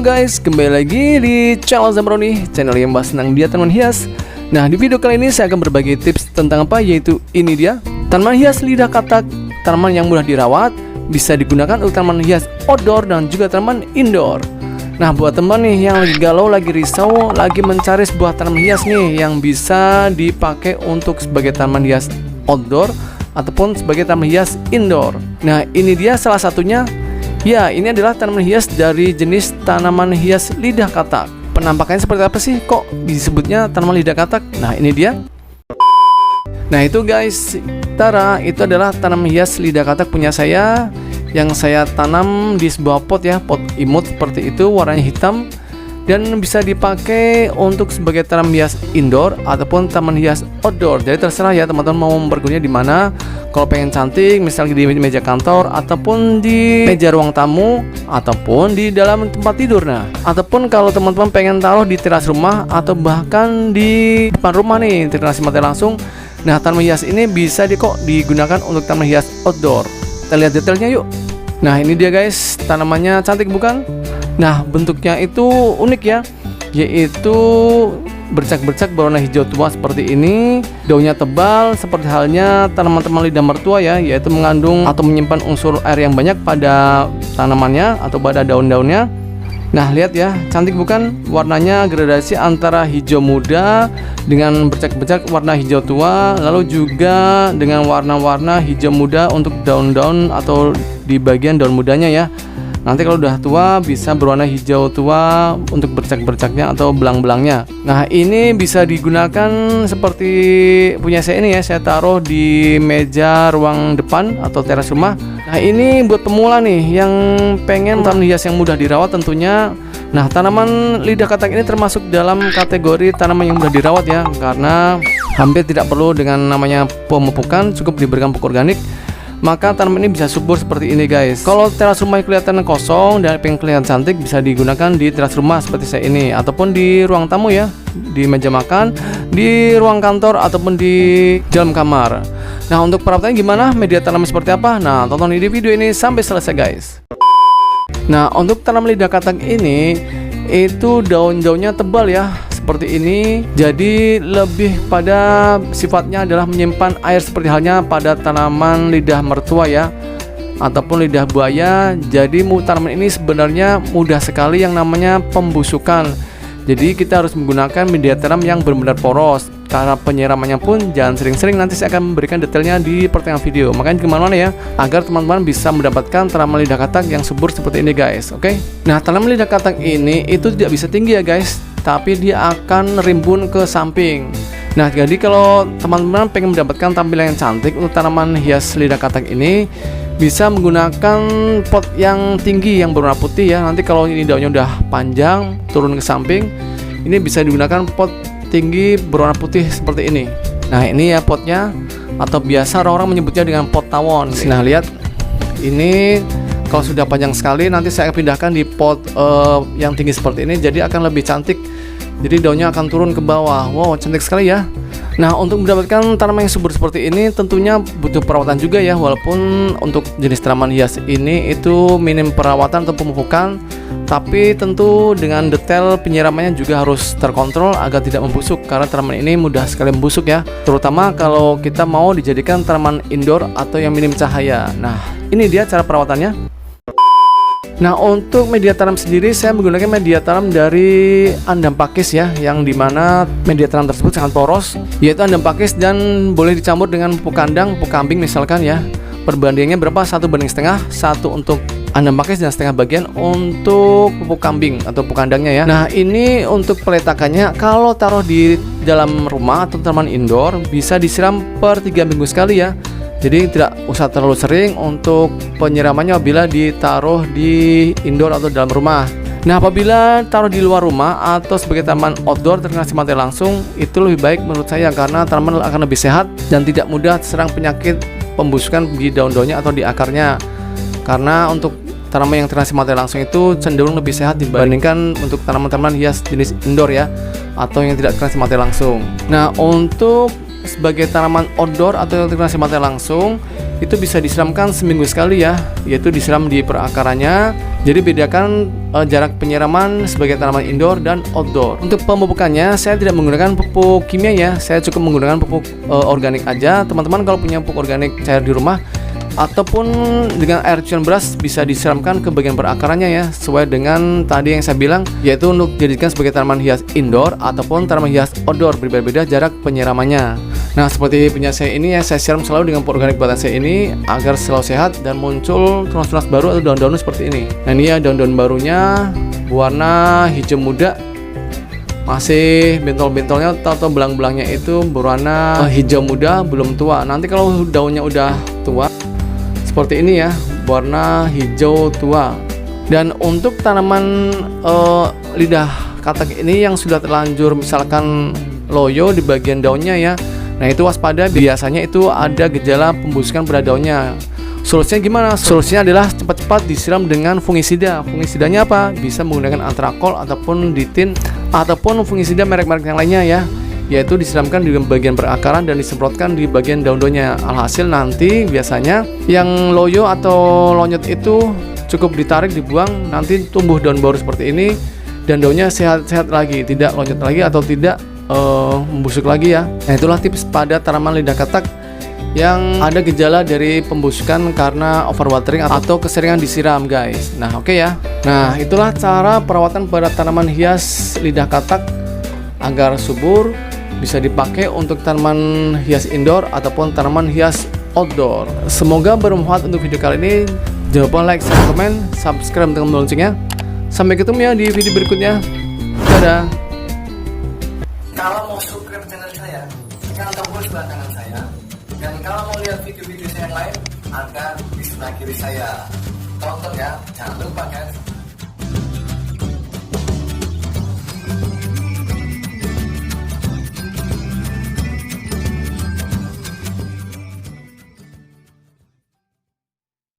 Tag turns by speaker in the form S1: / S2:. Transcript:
S1: Halo guys, kembali lagi di channel Zamroni, channel yang bahas tentang dia tanaman hias. Nah, di video kali ini saya akan berbagi tips tentang apa, yaitu ini dia tanaman hias lidah katak, tanaman yang mudah dirawat, bisa digunakan untuk tanaman hias outdoor dan juga tanaman indoor. Nah, buat teman nih yang lagi galau, lagi risau, lagi mencari sebuah tanaman hias nih yang bisa dipakai untuk sebagai tanaman hias outdoor ataupun sebagai tanaman hias indoor. Nah, ini dia salah satunya. Ya, ini adalah tanaman hias dari jenis tanaman hias lidah katak. Penampakannya seperti apa sih? Kok disebutnya tanaman lidah katak? Nah, ini dia. Nah, itu guys, Tara, itu adalah tanaman hias lidah katak punya saya, yang saya tanam di sebuah pot ya, pot imut seperti itu, warnanya hitam, dan bisa dipakai untuk sebagai tanaman hias indoor ataupun tanaman hias outdoor. Jadi terserah ya teman-teman mau berguna di mana. Kalau pengen cantik, misalnya di meja kantor ataupun di meja ruang tamu ataupun di dalam tempat tidur. Nah, ataupun kalau teman-teman pengen taruh di teras rumah atau bahkan di depan rumah nih, teras mata langsung. Nah, tanaman hias ini bisa digunakan untuk tanaman hias outdoor. Kita lihat detailnya yuk. Nah, ini dia guys, tanamannya cantik bukan? Nah, bentuknya itu unik ya, yaitu bercak-bercak berwarna hijau tua seperti ini. Daunnya tebal seperti halnya tanaman-tanaman lidah mertua ya, yaitu mengandung atau menyimpan unsur air yang banyak pada tanamannya atau pada daun-daunnya. Nah, lihat ya, cantik bukan? Warnanya gradasi antara hijau muda dengan bercak-bercak warna hijau tua, lalu juga dengan warna-warna hijau muda untuk daun-daun atau di bagian daun mudanya ya. Nanti kalau udah tua bisa berwarna hijau tua untuk bercak-bercaknya atau belang-belangnya. Nah, ini bisa digunakan seperti punya saya ini ya, saya taruh di meja ruang depan atau teras rumah. Nah, ini buat pemula nih yang pengen tanaman hias yang mudah dirawat tentunya. Nah, tanaman lidah katak ini termasuk dalam kategori tanaman yang mudah dirawat ya, karena hampir tidak perlu dengan namanya pemupukan, cukup diberikan pupuk organik. Maka tanaman ini bisa subur seperti ini guys. Kalau teras rumah kelihatan kosong dan pengen kelihatan cantik, bisa digunakan di teras rumah seperti saya ini, ataupun di ruang tamu ya, di meja makan, di ruang kantor, ataupun di dalam kamar. Nah, untuk perawatannya gimana? Media tanam seperti apa? Nah, tonton di video ini sampai selesai guys. Nah, untuk tanaman lidah katak ini, itu daun-daunnya tebal ya, seperti ini. Jadi lebih pada sifatnya adalah menyimpan air seperti halnya pada tanaman lidah mertua ya, ataupun lidah buaya. Jadi tanaman ini sebenarnya mudah sekali yang namanya pembusukan. Jadi kita harus menggunakan media tanam yang benar-benar poros. Cara penyiramannya pun jangan sering-sering, nanti saya akan memberikan detailnya di pertengahan video. Makanya kemana-mana ya, agar teman-teman bisa mendapatkan tanaman lidah katak yang subur seperti ini guys. Oke? Nah, tanaman lidah katak ini itu tidak bisa tinggi ya guys, tapi dia akan rimbun ke samping. Nah, jadi kalau teman-teman pengen mendapatkan tampilan yang cantik untuk tanaman hias lidah katak ini, bisa menggunakan pot yang tinggi yang berwarna putih ya. Nanti kalau ini daunnya udah panjang turun ke samping, ini bisa digunakan pot tinggi berwarna putih seperti ini. Nah, ini ya potnya, atau biasa orang-orang menyebutnya dengan pot tawon. Nah, lihat ini. Kalau sudah panjang sekali, nanti saya akan pindahkan di pot yang tinggi seperti ini, jadi akan lebih cantik. Jadi daunnya akan turun ke bawah. Wow, cantik sekali ya. Nah, untuk mendapatkan tanaman yang subur seperti ini tentunya butuh perawatan juga ya. Walaupun untuk jenis tanaman hias ini itu minim perawatan atau pemupukan, tapi tentu dengan detail penyiramannya juga harus terkontrol agar tidak membusuk, karena tanaman ini mudah sekali membusuk ya, terutama kalau kita mau dijadikan tanaman indoor atau yang minim cahaya. Nah, ini dia cara perawatannya. Nah, untuk media tanam sendiri saya menggunakan media tanam dari andam pakis ya, yang dimana media tanam tersebut sangat poros, yaitu andam pakis, dan boleh dicampur dengan pupuk kandang, pupuk kambing misalkan ya. Perbandingannya berapa? 1:1, 1 untuk andam pakis dan setengah bagian untuk pupuk kambing atau pupuk kandangnya ya. Nah, ini untuk peletakannya, kalau taruh di dalam rumah atau taman indoor bisa disiram per 3 minggu sekali ya. Jadi tidak usah terlalu sering untuk penyiramannya apabila ditaruh di indoor atau dalam rumah. Nah, apabila taruh di luar rumah atau sebagai taman outdoor terkena sinar matahari langsung, itu lebih baik menurut saya, karena tanaman akan lebih sehat dan tidak mudah terserang penyakit pembusukan di daun-daunnya atau di akarnya. Karena untuk tanaman yang terkena sinar matahari langsung itu cenderung lebih sehat dibandingkan untuk tanaman-tanaman hias jenis indoor ya, atau yang tidak terkena sinar matahari langsung. Nah, untuk sebagai tanaman outdoor atau irigasi mata langsung, itu bisa disiramkan seminggu sekali ya, yaitu disiram di perakarannya. Jadi bedakan jarak penyiraman sebagai tanaman indoor dan outdoor. Untuk pemupukannya saya tidak menggunakan pupuk kimia ya, saya cukup menggunakan pupuk organik aja. Teman-teman kalau punya pupuk organik cair di rumah ataupun dengan air cucian beras bisa disiramkan ke bagian perakarannya ya, sesuai dengan tadi yang saya bilang, yaitu untuk dijadikan sebagai tanaman hias indoor ataupun tanaman hias outdoor, berbeda-beda jarak penyiramannya. Nah, seperti punya saya ini ya, saya siram selalu dengan pupuk organik buatan saya ini agar selalu sehat dan muncul tunas-tunas baru atau daun-daun seperti ini. Nah, ini ya daun-daun barunya warna hijau muda, masih bentol-bentolnya atau belang-belangnya itu berwarna hijau muda, belum tua. Nanti kalau daunnya udah tua seperti ini ya, warna hijau tua. Dan untuk tanaman lidah katak ini yang sudah terlanjur misalkan loyo di bagian daunnya ya, nah itu waspada, biasanya itu ada gejala pembusukan pada daunnya. Solusinya gimana? Solusinya adalah cepat-cepat disiram dengan fungisida. Fungisidanya apa? Bisa menggunakan antrakol ataupun ditin ataupun fungisida merek-merek yang lainnya ya, yaitu disiramkan di bagian perakaran dan disemprotkan di bagian daun-daunnya. Alhasil nanti biasanya yang loyo atau lonyot itu cukup ditarik, dibuang, nanti tumbuh daun baru seperti ini dan daunnya sehat-sehat lagi, tidak lonyot lagi atau tidak membusuk lagi ya. Nah, itulah tips pada tanaman lidah katak yang ada gejala dari pembusukan karena overwatering atau keseringan disiram guys. Nah oke ya. Nah itulah cara perawatan pada tanaman hias lidah katak agar subur, bisa dipakai untuk tanaman hias indoor ataupun tanaman hias outdoor. Semoga bermanfaat untuk video kali ini. Jangan lupa like, share, komen, subscribe dengan loncengnya. Sampai ketemu ya di video berikutnya. Dadah. Kalau mau subscribe channel saya, tekan tombol sebelah kanan saya. Dan kalau mau lihat video-video saya yang lain, ada di sebelah kiri saya. Tonton ya, jangan lupa guys.